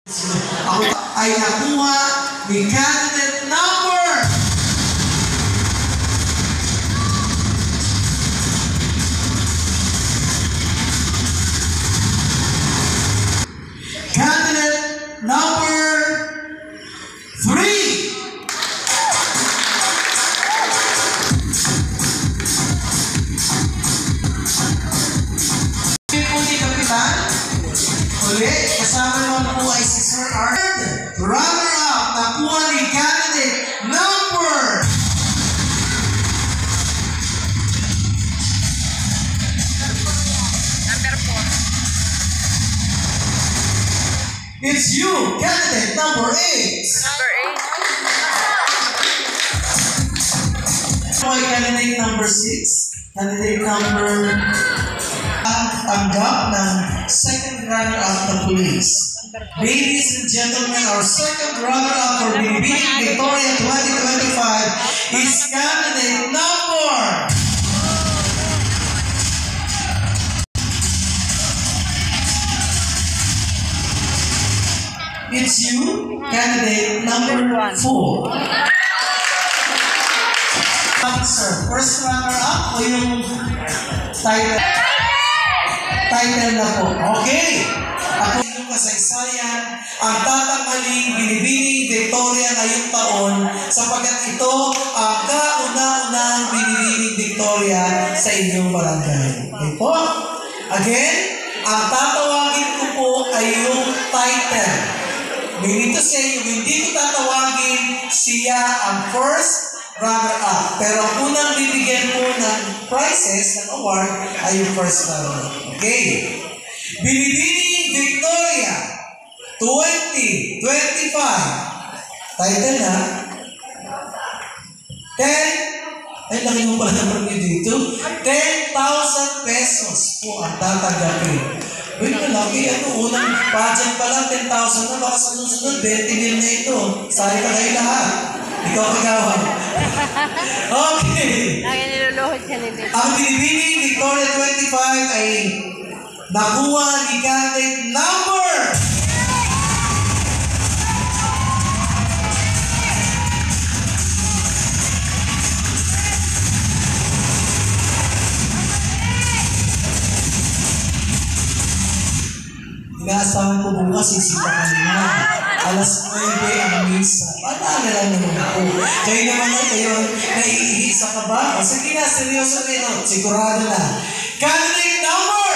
Ako ay nakuha ni candidate number number 3. Ulit, kasama naman po ay si Sir Art. Runner-up, nakuha ni candidate number It's you, candidate number 8. Candidate number 6. Candidate number tanggap ng second runner-up ng police. Ladies and gentlemen, our second runner-up for Binibining Victoria 2025 is candidate number It's you, candidate number 4. Sir, first runner-up o yung title na po. Okay. Ako yung kasaysayan ang tatanghaling Binibining Victoria ngayong taon sapagkat ito ang kauna-unang Binibining Victoria sa inyong barangay. Okay po? Again, ang tatawagin ko po ay yung title. Meaning to say, yung hindi ko tatawagin, siya ang first runner-up. Pero ang unang bibigyan po ng prizes, ng award, ay yung first runner-up. Okay. Binibining Victoria 2025. Title na. 10. Ay, laki mo pala naman nyo dito. 10,000 pesos po ang tatanggapin. Uy, malaki. Unang pageant pa lang, 10,000 na. Baka sunod-sunod, 20 mil na ito. Sari ka kayo lahat. Ikaw kagawan. Okay. Ang Binibining Victoria 25 ay nakuha ni candidate number Inaasahan ko bukas, sisipakan na. Alas 9 ang misa. Paano lang naman ako? Kayo naman na kayo, naiihisa ka ba? O sige na, seryoso rin. Sigurado na. Candidate number!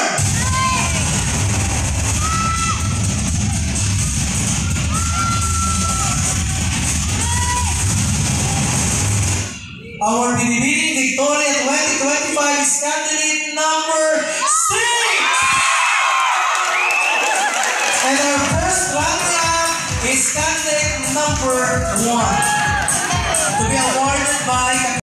Our Binibining Victoria 2025 is candidate number 6! And our first runner-up is candidate number 1 to be awarded by